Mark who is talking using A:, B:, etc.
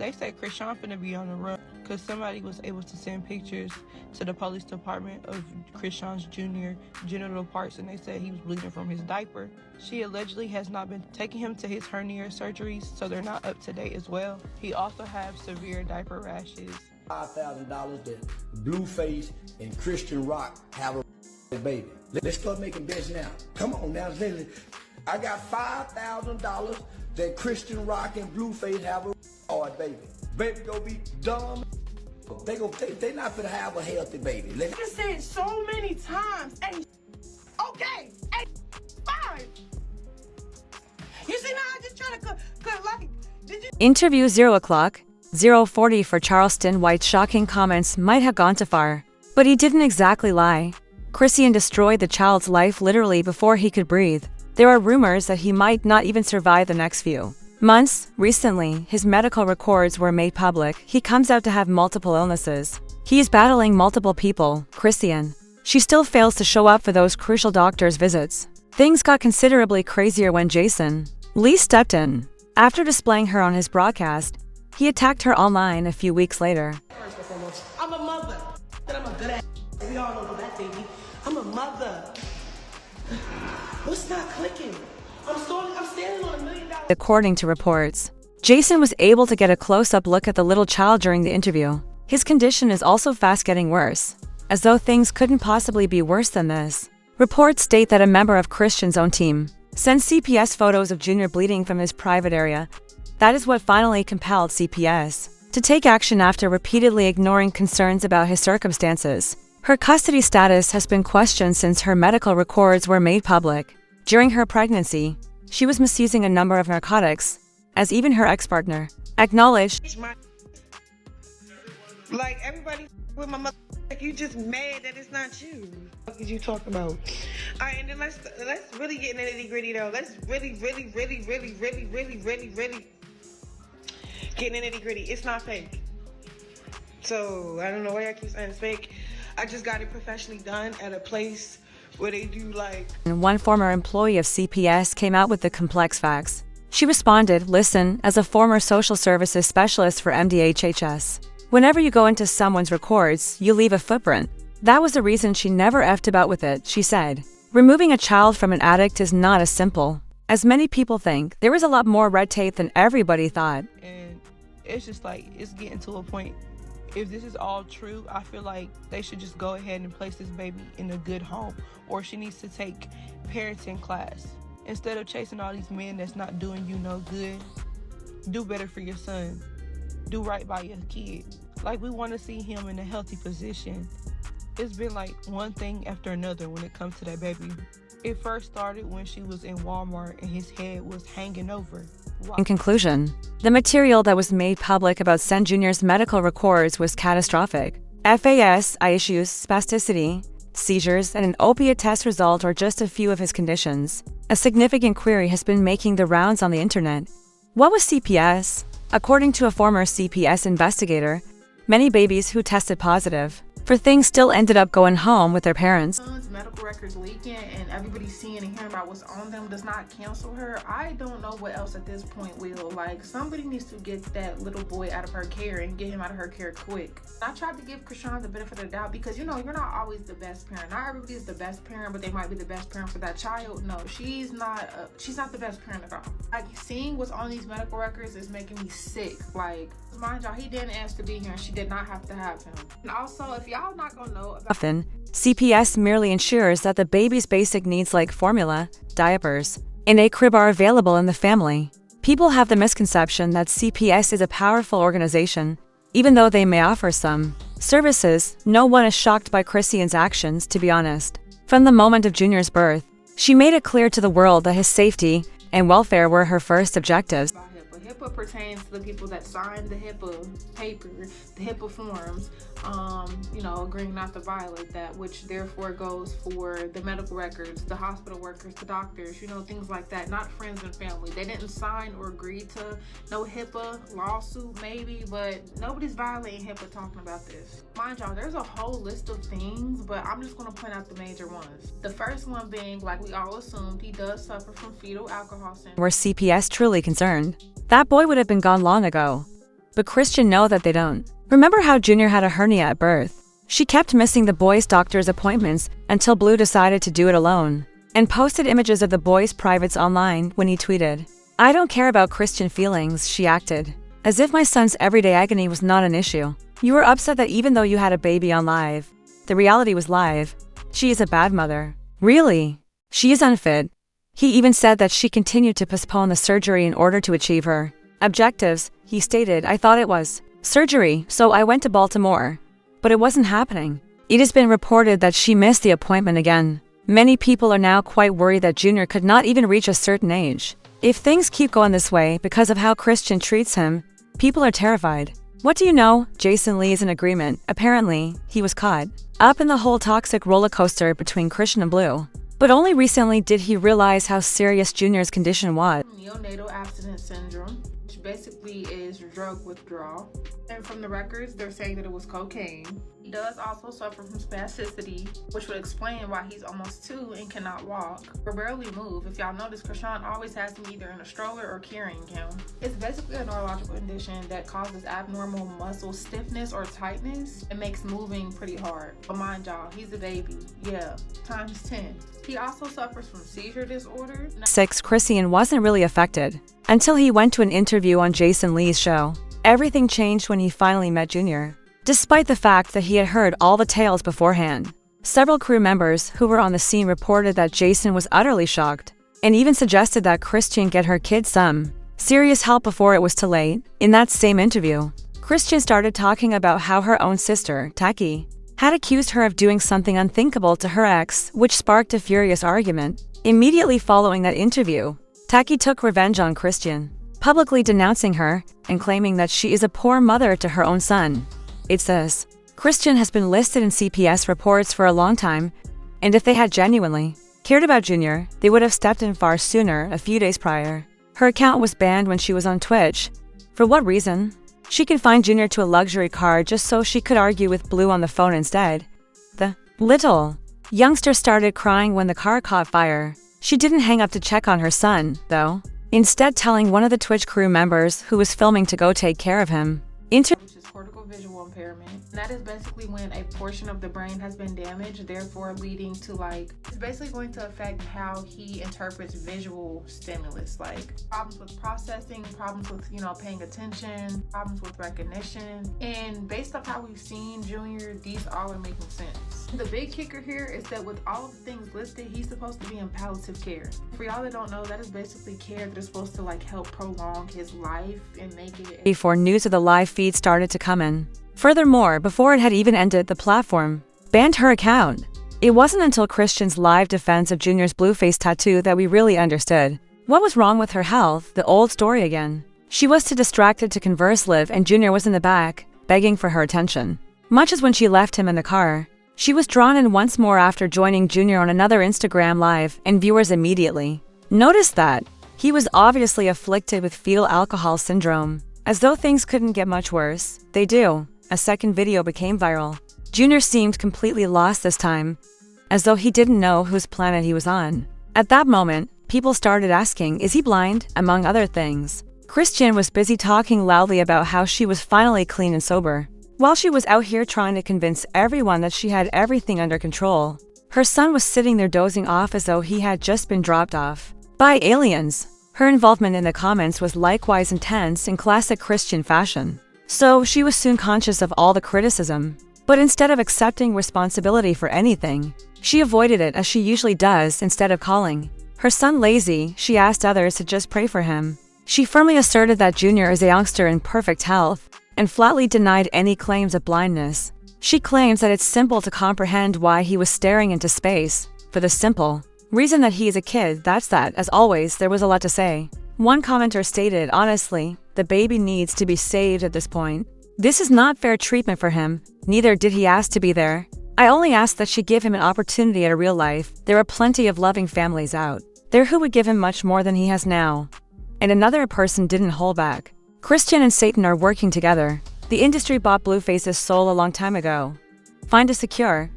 A: They say Chrisean finna be on the run because somebody was able to send pictures to the police department of Chrisean Jr. genital parts, and they said he was bleeding from his diaper. She allegedly has not been taking him to his hernia surgeries, so they're not up to date as well. He also has severe diaper rashes.
B: $5,000 that Blueface and Christian Rock have a baby. Let's start making bets now. Come on now, listen. I got $5,000 that Christian Rock and Blueface have a baby. Baby gonna be dumb. They not gonna have a healthy baby.
A: I just said so many times. Hey, okay, hey, fine. You see now I just try to cut like. Did you?
C: Interview 0 o'clock, 0:40 for Charleston. White's shocking comments might have gone too far, but he didn't exactly lie. Chrisean destroyed the child's life literally before he could breathe. There are rumors that he might not even survive the next few months. Recently, his medical records were made public. He comes out to have multiple illnesses. He is battling multiple people. Chrisean. She still fails to show up for those crucial doctor's visits. Things got considerably crazier when Jason Lee stepped in. After displaying her on his broadcast, he attacked her online a few weeks later.
A: First and foremost, I'm a mother. And I'm a good ass. We all know that, baby. I'm a mother. What's not clicking? I'm standing on $1 million.
C: According to reports, Jason was able to get a close-up look at the little child during the interview. His condition is also fast getting worse, as though things couldn't possibly be worse than this. Reports state that a member of Chrisean's own team sent CPS photos of Jr. bleeding from his private area. That is what finally compelled CPS to take action after repeatedly ignoring concerns about his circumstances. Her custody status has been questioned since her medical records were made public. During her pregnancy, she was misusing a number of narcotics, as even her ex-partner acknowledged.
A: Like everybody with my mother, like you just mad that it's not you. What did you talk about? All right, and then let's really get in the nitty gritty though. Let's really get in the nitty gritty. It's not fake. So I don't know why I keep saying it's fake. I just got it professionally done at a place where they do like.
C: One former employee of CPS came out with the complex facts. She responded, "Listen, as a former social services specialist for MDHHS, whenever you go into someone's records, you leave a footprint. That was the reason she never effed about with it," she said. Removing a child from an addict is not as simple as many people think. There is a lot more red tape than everybody thought.
A: And it's just like, it's getting to a point. If this is all true, I feel like they should just go ahead and place this baby in a good home, or she needs to take parenting class. Instead of chasing all these men that's not doing you no good, do better for your son. Do right by your kid. Like, we want to see him in a healthy position. It's been like one thing after another when it comes to that baby. It first started when she was in Walmart and his head was hanging over. Wow.
C: In conclusion, the material that was made public about Sen Jr.'s medical records was catastrophic. FAS, eye issues, spasticity, seizures, and an opiate test result are just a few of his conditions. A significant query has been making the rounds on the internet. What was CPS? According to a former CPS investigator, many babies who tested positive for things still ended up going home with their parents.
D: Medical records leaking and everybody seeing and hearing about what's on them does not cancel her. I don't know what else at this point will. Like, somebody needs to get that little boy out of her care and get him out of her care quick. I tried to give Chrisean the benefit of the doubt because, you know, you're not always the best parent. Not everybody is the best parent, but they might be the best parent for that child. No, she's not the best parent at all. Like, seeing what's on these medical records is making me sick. Like, mind y'all, he didn't ask to be here and she did not have to have him. And also, if y'all not gonna know about
C: often, CPS merely ensures that the baby's basic needs like formula, diapers, and a crib are available in the family. People have the misconception that CPS is a powerful organization. Even though they may offer some services, no one is shocked by Chrisean's actions, to be honest. From the moment of Junior's birth, she made it clear to the world that his safety and welfare were her first objectives.
D: HIPAA pertains to the people that signed the HIPAA paper, the HIPAA forms, you know, agreeing not to violate that, which therefore goes for the medical records, the hospital workers, the doctors, you know, things like that, not friends and family. They didn't sign or agree to no HIPAA lawsuit maybe, but nobody's violating HIPAA talking about this. Mind y'all, there's a whole list of things, but I'm just going to point out the major ones. The first one being, like we all assumed, he does suffer from fetal alcohol syndrome.
C: Were CPS truly concerned, that boy would have been gone long ago. but Chrisean know that they don't. Remember how Jr had a hernia at birth? She kept missing the boy's doctor's appointments until Blue decided to do it alone, and posted images of the boy's privates online when he tweeted, "I don't care about Chrisean feelings," she acted. "As if my son's everyday agony was not an issue. You were upset that even though you had a baby on live, the reality was live. She is a bad mother. Really? She is unfit." He even said that she continued to postpone the surgery in order to achieve her objectives. He stated, "I thought it was surgery, so I went to Baltimore. But it wasn't happening." It has been reported that she missed the appointment again. Many people are now quite worried that Jr could not even reach a certain age. If things keep going this way because of how Chrisean treats him, people are terrified. What do you know? Jason Lee is in agreement. Apparently, he was caught up in the whole toxic roller coaster between Chrisean and Blue. But only recently did he realize how serious Jr.'s condition was.
D: Neonatal abstinence syndrome, which basically is drug withdrawal. And from the records, they're saying that it was cocaine. He does also suffer from spasticity, which would explain why he's almost 2 and cannot walk or barely move. If y'all notice, Chrisean always has him either in a stroller or carrying him. It's basically a neurological condition that causes abnormal muscle stiffness or tightness and makes moving pretty hard. But mind y'all, he's a baby. Yeah, times 10. He also suffers from seizure disorder.
C: 6. Chrisean wasn't really affected until he went to an interview on Jason Lee's show. Everything changed when he finally met Jr. Despite the fact that he had heard all the tales beforehand. Several crew members who were on the scene reported that Jason was utterly shocked and even suggested that Chrisean get her kids some serious help before it was too late. In that same interview, Chrisean started talking about how her own sister, Taki, had accused her of doing something unthinkable to her ex, which sparked a furious argument. Immediately following that interview, Taki took revenge on Chrisean, publicly denouncing her and claiming that she is a poor mother to her own son. It says, Chrisean has been listed in CPS reports for a long time, and if they had genuinely cared about Jr., they would have stepped in far sooner. A few days prior, her account was banned when she was on Twitch. For what reason? She confined Jr to a luxury car just so she could argue with Blue on the phone instead. The little youngster started crying when the car caught fire. She didn't hang up to check on her son, though, instead telling one of the Twitch crew members who was filming to go take care of him.
D: Which is cortical visual impairment. And that is basically when a portion of the brain has been damaged, therefore leading to it's basically going to affect how he interprets visual stimulus, like problems with processing, problems with, paying attention, problems with recognition. And based off how we've seen Jr, these all are making sense. The big kicker here is that with all of the things listed, he's supposed to be in palliative care. For y'all that don't know, that is basically care that is supposed to help prolong his life and make it.
C: Before news of the live feed started to come in. Furthermore, before it had even ended, the platform banned her account. It wasn't until Chrisean's live defense of Jr.'s blue face tattoo that we really understood what was wrong with her health. The old story again. She was too distracted to converse live, and Jr. was in the back, begging for her attention. Much as when she left him in the car. She was drawn in once more after joining Jr. on another Instagram live, and viewers immediately noticed that he was obviously afflicted with fetal alcohol syndrome. As though things couldn't get much worse, they do. A second video became viral. Jr. seemed completely lost this time, as though he didn't know whose planet he was on. At that moment, people started asking, is he blind? Among other things. Chrisean was busy talking loudly about how she was finally clean and sober, while she was out here trying to convince everyone that she had everything under control. Her son was sitting there dozing off as though he had just been dropped off by aliens. Her involvement in the comments was likewise intense in classic Chrisean fashion. So she was soon conscious of all the criticism. But instead of accepting responsibility for anything, she avoided it as she usually does. Instead of calling her son lazy, she asked others to just pray for him. She firmly asserted that Jr. is a youngster in perfect health, and flatly denied any claims of blindness. She claims that it's simple to comprehend why he was staring into space, for the simple reason that he is a kid. That's that. As always, there was a lot to say. One commenter stated, honestly, the baby needs to be saved at this point. This is not fair treatment for him, neither did he ask to be there. I only asked that she give him an opportunity at a real life. There are plenty of loving families out there who would give him much more than he has now. And another person didn't hold back. Chrisean and Satan are working together. The industry bought Blueface's soul a long time ago. Find a secure,